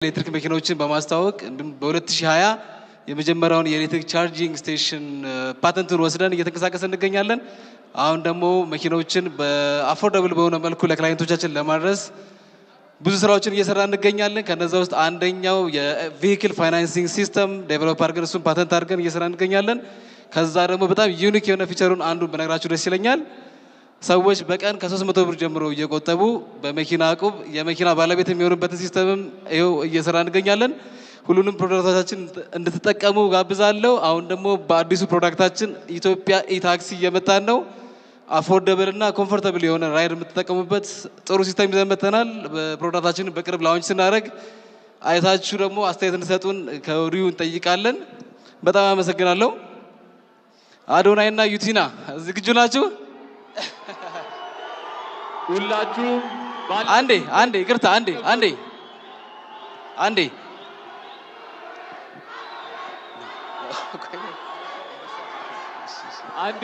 ኤሌክትሪክ መኪናዎችን በማስተዋወቅ እንዲሁም በ2020 የመጀመሪያውን የኤሌክትሪክ ቻርጂንግ ስቴሽን ፓተንቱን ወስደን እየተንቀሳቀስን እንገኛለን። አሁን ደግሞ መኪናዎችን በአፎርደብል በሆነ መልኩ ለክላይንቶቻችን ለማድረስ ብዙ ስራዎችን እየሰራን እንገኛለን። ከነዛ ውስጥ አንደኛው የቬሂክል ፋይናንሲንግ ሲስተም ዴቨሎፕ አድርገን እሱን ፓተንት አድርገን እየሰራን እንገኛለን። ከዛ ደግሞ በጣም ዩኒክ የሆነ ፊቸሩን አንዱን በነግራችሁ ደስ ይለኛል። ሰዎች በቀን ከ300 ብር ጀምሮ እየቆጠቡ በመኪና አቁብ የመኪና ባለቤት የሚሆኑበትን ሲስተምም ይኸው እየሰራን እንገኛለን። ሁሉንም ፕሮዳክቶቻችን እንድትጠቀሙ ጋብዛለሁ። አሁን ደግሞ በአዲሱ ፕሮዳክታችን ኢትዮጵያ ኢታክሲ እየመጣን ነው። አፎርደብል እና ኮምፎርታብል የሆነ ራይድ የምትጠቀሙበት ጥሩ ሲስተም ይዘን መጥተናል። በፕሮዳክታችንን በቅርብ ላውንች ስናደርግ አይታችሁ ደግሞ አስተያየት እንድትሰጡን ከወዲሁ እንጠይቃለን። በጣም አመሰግናለሁ። አዶናይ እና ዩቲና ዝግጁ ናችሁ? ሁላችሁ አንዴ ይቅርታ አንዴ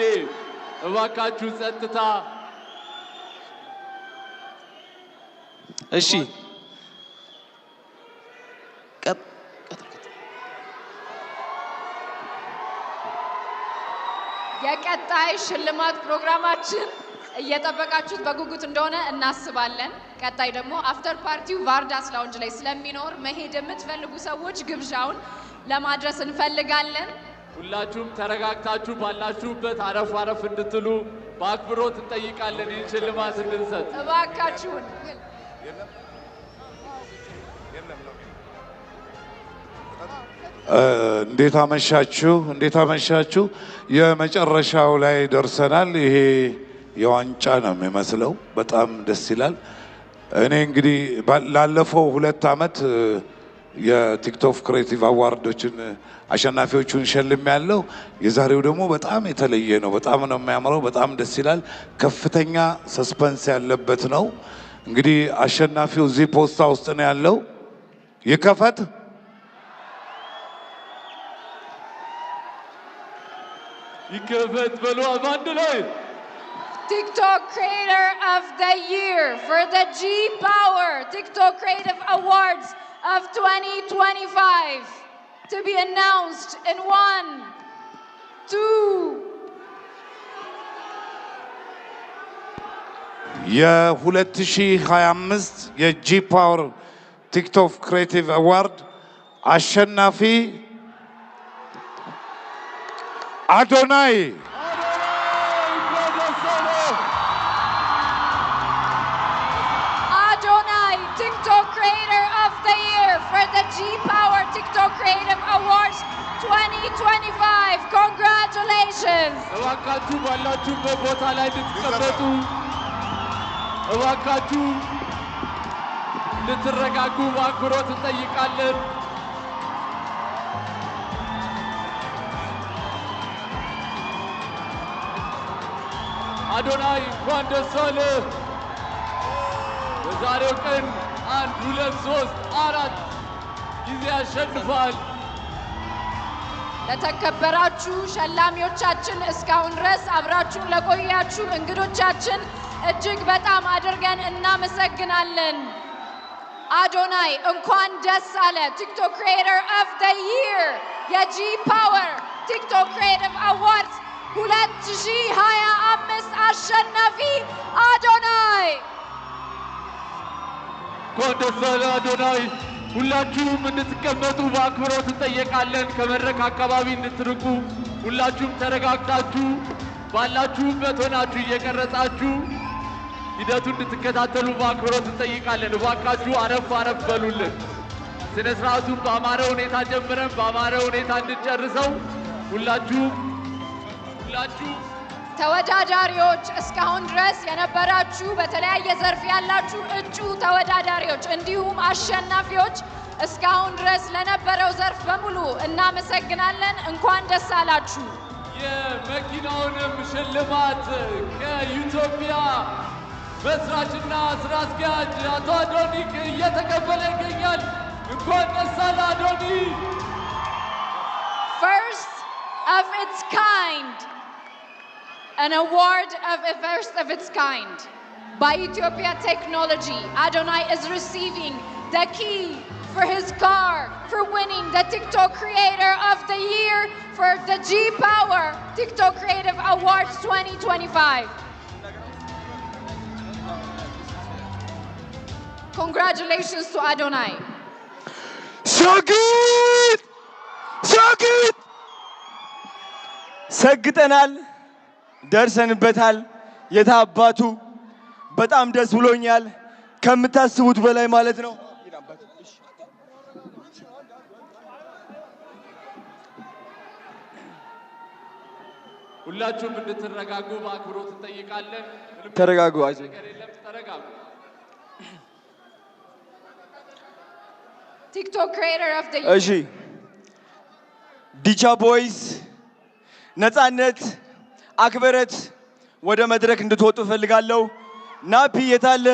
እባካችሁ ጸጥታ። እሺ የቀጣይ ሽልማት ፕሮግራማችን እየጠበቃችሁት በጉጉት እንደሆነ እናስባለን። ቀጣይ ደግሞ አፍተር ፓርቲው ቫርዳስ ላውንጅ ላይ ስለሚኖር መሄድ የምትፈልጉ ሰዎች ግብዣውን ለማድረስ እንፈልጋለን። ሁላችሁም ተረጋግታችሁ ባላችሁበት አረፍ እንድትሉ በአክብሮት እንጠይቃለን። ይህን ሽልማት እንድንሰጥ እባካችሁን። እንዴት አመሻችሁ። የመጨረሻው ላይ ደርሰናል። ይሄ የዋንጫ ነው የሚመስለው። በጣም ደስ ይላል። እኔ እንግዲህ ላለፈው 2 ዓመት የቲክቶክ ክሬቲቭ አዋርዶችን አሸናፊዎቹን ሸልም ያለው። የዛሬው ደግሞ በጣም የተለየ ነው። በጣም ነው የሚያምረው። በጣም ደስ ይላል። ከፍተኛ ሰስፐንስ ያለበት ነው። እንግዲህ አሸናፊው እዚህ ፖስታ ውስጥ ነው ያለው። ይከፈት። በሉ አንድ ላይ TikTok Creator of the Year for the G Power TikTok Creative Awards of 2025 to be announced in 1, 2. የ2025 የጂ ፓወር ቲክቶክ ክሬቲቭ አዋርድ አሸናፊ አዶናይ TikTok Creator of the Year for the G Power TikTok Creative Awards 2025. Congratulations! እባካችሁ ባላችሁበት ቦታ ላይ እንድትቀመጡ፣ እባካችሁ እንድትረጋጉ በአክብሮት እንጠይቃለን። አዶናይ እንኳን ደስ አለህ። በዛሬው ቀን 1 2 3 4 ጊዜ አሸንፏል። ለተከበራችሁ ሸላሚዎቻችን፣ እስካሁን ድረስ አብራችሁን ለቆያችሁ እንግዶቻችን እጅግ በጣም አድርገን እናመሰግናለን። አዶናይ እንኳን ደስ አለ። ቲክቶክ ክሪኤተር ኦፍ ዘ ይር የጂ ፓወር ቲክቶክ ክሪኤቲቭ አዋርድስ 2025 አሸናፊ አዶናይ። እንኳን ደስ አለ አዶናይ። ሁላችሁም እንድትቀመጡ በአክብሮት እንጠይቃለን። ከመድረክ አካባቢ እንድትርቁ፣ ሁላችሁም ተረጋግታችሁ ባላችሁበት ሆናችሁ እየቀረጻችሁ ሂደቱን እንድትከታተሉ በአክብሮት እንጠይቃለን። እባካችሁ አረፍ በሉልን። ስነ ስርዓቱን በአማረ ሁኔታ ጀምረን በአማረ ሁኔታ እንድንጨርሰው ሁላችሁ ተወዳዳሪዎች፣ እስካሁን ድረስ የነበራችሁ በተለያየ ዘርፍ ያላችሁ እጩ ተወዳዳሪዎች እንዲሁም አሸናፊዎች እስካሁን ድረስ ለነበረው ዘርፍ በሙሉ እናመሰግናለን። እንኳን ደስ አላችሁ። የመኪናውንም ሽልማት ከኢትዮጵያ መስራችና ስራ አስኪያጅ አቶ አዶኒክ እየተቀበለ ይገኛል። እንኳን ደስ አለ አዶኒ። First of its kind, an award of a first of its kind by Ethiopia Technology. Adonai is receiving the key for his car, for winning the TikTok Creator of the Year for the G Power TikTok Creative Awards 2025. Congratulations to Adonai. ሸግት ሸግት ሰግጠናል፣ ደርሰንበታል። የታባቱ በጣም ደስ ብሎኛል፣ ከምታስቡት በላይ ማለት ነው። ሁላችሁም እንድትረጋጉ በአክብሮት እንጠይቃለን። ተረጋጉ፣ አይዞህ፣ ተረጋጉ። TikTok Creator of the Year. እሺ ዲቻ ቦይስ ነፃነት አክብረት ወደ መድረክ እንድትወጡ ፈልጋለሁ። ናፒ የታለ?